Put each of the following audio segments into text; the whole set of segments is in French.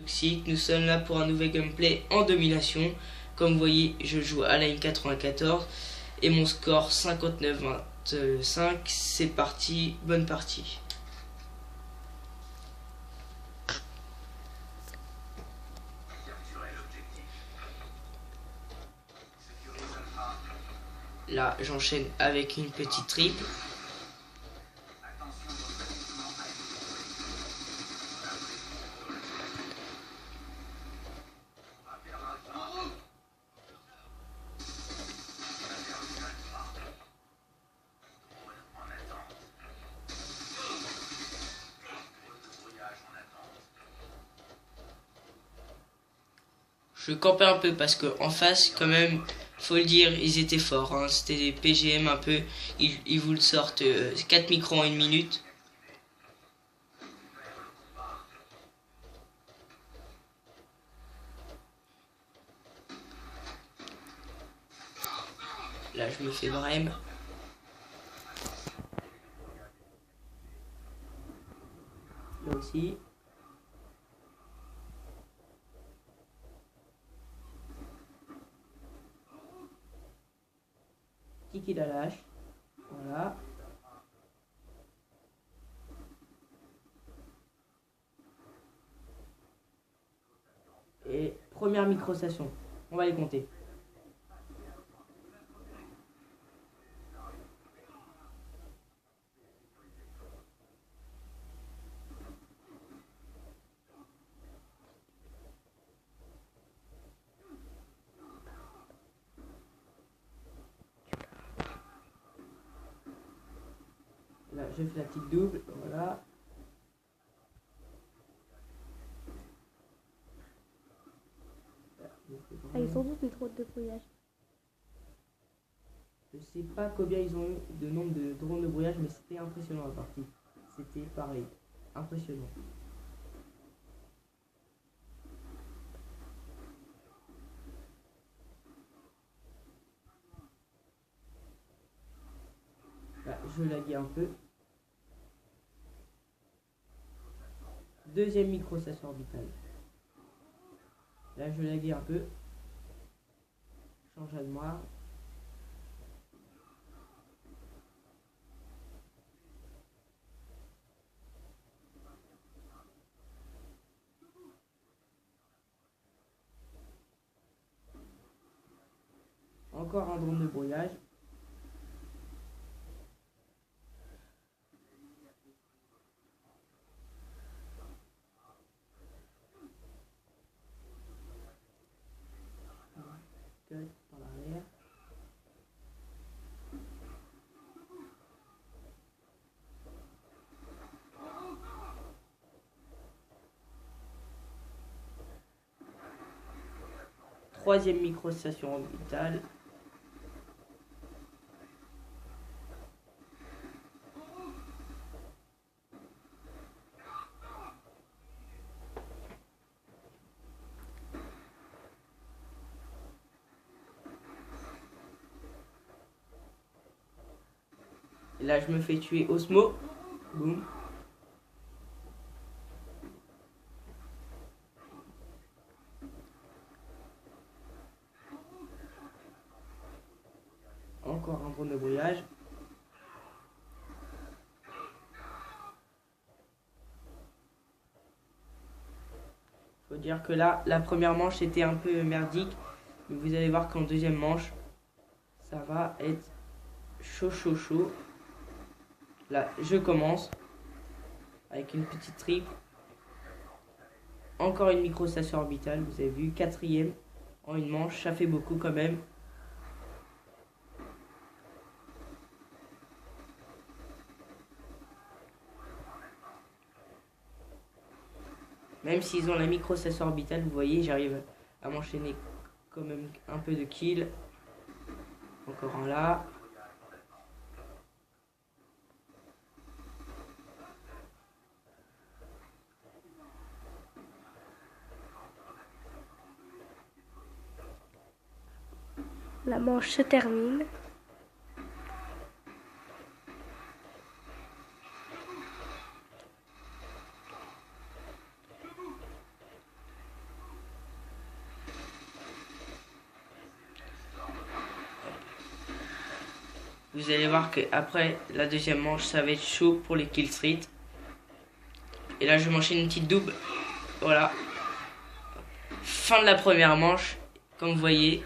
Toxic, nous sommes là pour un nouvel gameplay en domination. Comme vous voyez, je joue à la 94 et mon score 59-25. C'est parti, bonne partie. Là, j'enchaîne avec une petite triple. Je campais un peu parce que en face, quand même, faut le dire, ils étaient forts. Hein. C'était des PGM un peu. Ils vous le sortent 4 micros en 1 minute. Là, je me fais brème. Là aussi. Tiki la lâche. Voilà. Et première micro-station. On va les compter. Là, je fais la petite double. Voilà. Ah, ils sont tous les trop de brouillage. Je sais pas combien ils ont eu de nombre de drones de brouillage, mais c'était impressionnant la partie. C'était pareil. Impressionnant. Là, je laguais un peu. Deuxième micro-station orbitale. Là, je laguais un peu. Change à noir. Encore un drone de brouillage. Cut par l'arrière. Troisième micro-station orbitale. Et là, je me fais tuer Osmo. Boum. Encore un drone de brouillage. Faut dire que là, la première manche était un peu merdique. Mais vous allez voir qu'en deuxième manche, ça va être chaud. Là, je commence avec une petite triple. Encore une micro-station orbitale, vous avez vu, quatrième en une manche, ça fait beaucoup quand même. Même s'ils ont la micro-station orbitale, vous voyez, j'arrive à m'enchaîner quand même un peu de kills. Encore un là. La manche se termine. Vous allez voir que après la deuxième manche, ça va être chaud pour les kill street. Et là, je m'enchaîne une petite double. Voilà. Fin de la première manche. Comme vous voyez.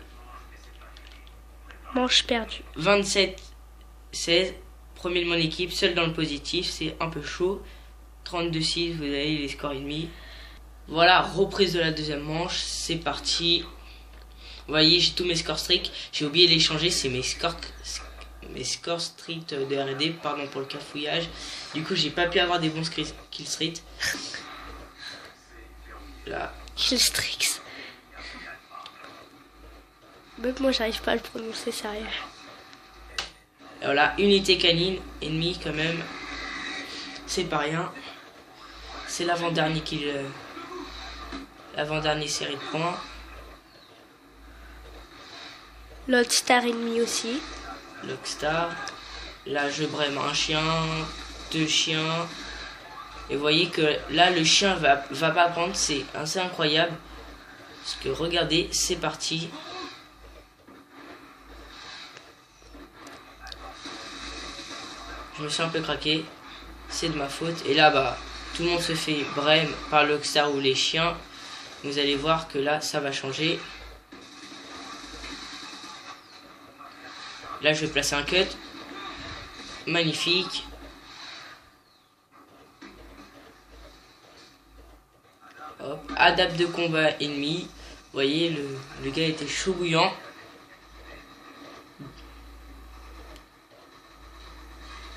Manche perdue. 27-16. Premier de mon équipe, seul dans le positif. C'est un peu chaud. 32-6, vous avez les scores ennemis. Voilà, reprise de la deuxième manche. C'est parti. Vous voyez, j'ai tous mes scores streak. J'ai oublié de les changer. C'est mes scores street de R&D. Pardon pour le cafouillage. Du coup, j'ai pas pu avoir des bons kill street. Là. Killstrix. Même moi, j'arrive pas à le prononcer, sérieux. Et voilà, unité canine, ennemi quand même. C'est pas rien. C'est l'avant-dernier l'avant-dernier série de points. L'autre star ennemi aussi. Lockstar. Là, je brème un chien, 2 chiens. Et vous voyez que là, le chien va pas prendre. C'est assez incroyable. Parce que regardez, c'est parti. Je me suis un peu craqué. C'est de ma faute. Et là, bah, tout le monde se fait brème par Lockstar ou les chiens. Vous allez voir que là, ça va changer. Là, je vais placer un cut. Magnifique. Hop. Adapte de combat ennemi. Vous voyez, le gars était chaud bouillant.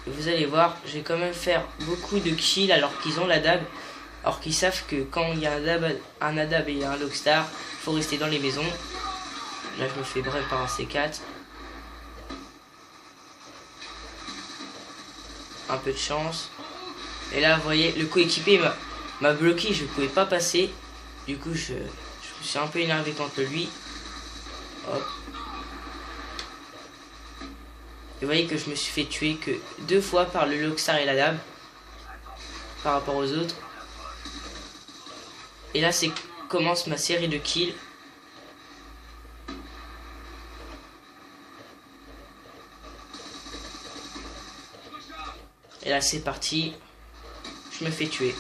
Et vous allez voir, je vais quand même faire beaucoup de kills alors qu'ils ont l'adab. Alors qu'ils savent que quand il y a un adab et un Lockstar, il faut rester dans les maisons. Là, je me fais bref par un C4. Un peu de chance. Et là, vous voyez, le coéquipier m'a bloqué, je ne pouvais pas passer. Du coup, je me suis un peu énervé contre lui. Hop. Et vous voyez que je me suis fait tuer que 2 fois par le Lockstar et l'adab. Par rapport aux autres. Et là, commence ma série de kills. Et là, c'est parti. Je me fais tuer.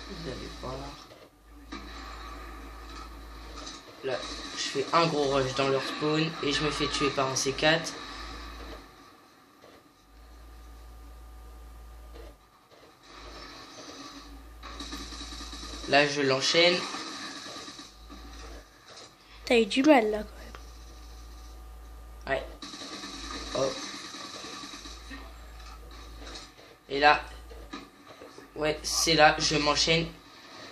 Vous allez voir. Là, je fais un gros rush dans leur spawn et je me fais tuer par un C4. Là, je l'enchaîne. T'as eu du mal là quand même. Ouais. Hop. Et là, ouais, c'est là, je m'enchaîne.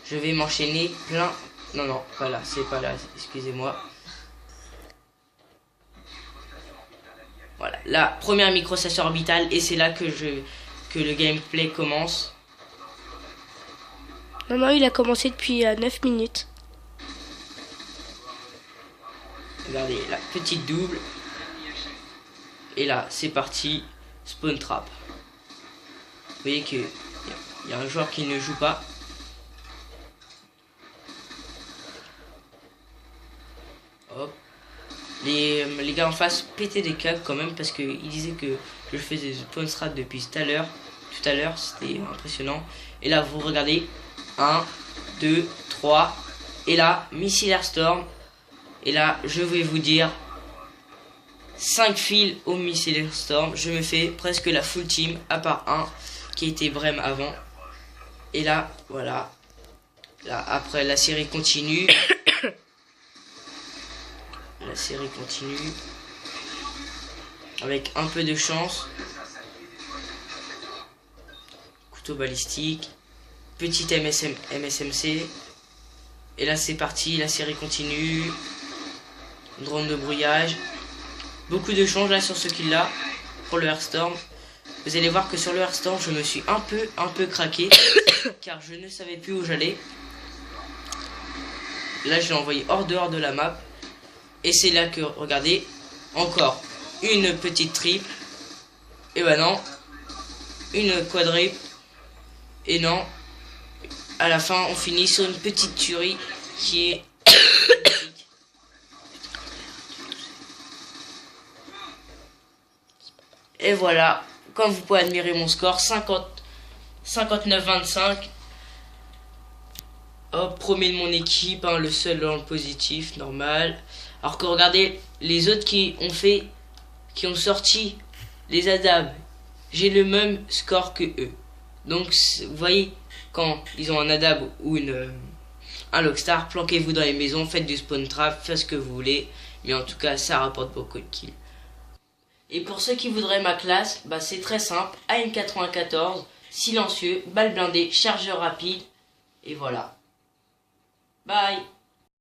Je vais m'enchaîner plein. Non, non, pas là, c'est pas là, excusez-moi. Voilà, la première microstation orbitale et c'est là que le gameplay commence. Non, il a commencé depuis 9 minutes. Regardez, la petite double. Et là, c'est parti. Spawn trap. Vous voyez qu'il y a un joueur qui ne joue pas. Hop. Les gars en face pétaient des câbles quand même parce qu'ils disaient que je faisais des spawn strat depuis tout à l'heure. C'était impressionnant. Et là, vous regardez. 1, 2, 3. Et là, Missile Airstorm. Et là, je vais vous dire 5 fils au Missile Airstorm. Je me fais presque la full team, à part un qui était Brem avant. Et là, voilà. Là, après, la série continue. La série continue. Avec un peu de chance. Couteau balistique. Petite MSMC. Et là, c'est parti. La série continue. Drone de brouillage. Beaucoup de change là sur ce kill là. Pour le Airstorm. vous allez voir que sur le instant, je me suis un peu craqué, car je ne savais plus où j'allais. Là, je l'ai envoyé hors dehors de la map. Et c'est là que, regardez, encore une petite triple. Et bah non, une quadruple. Et non, à la fin, on finit sur une petite tuerie qui est... Et voilà, comme vous pouvez admirer mon score, 59-25. Hop, premier de mon équipe, hein, le seul dans le positif, normal. Alors que regardez, les autres qui ont sorti les adabs, j'ai le même score que eux. Donc, vous voyez, quand ils ont un adab ou un lockstar, planquez-vous dans les maisons, faites du spawn trap, faites ce que vous voulez. Mais en tout cas, ça rapporte beaucoup de kills. Et pour ceux qui voudraient ma classe, bah c'est très simple. AM94, silencieux, balle blindée, chargeur rapide. Et voilà. Bye.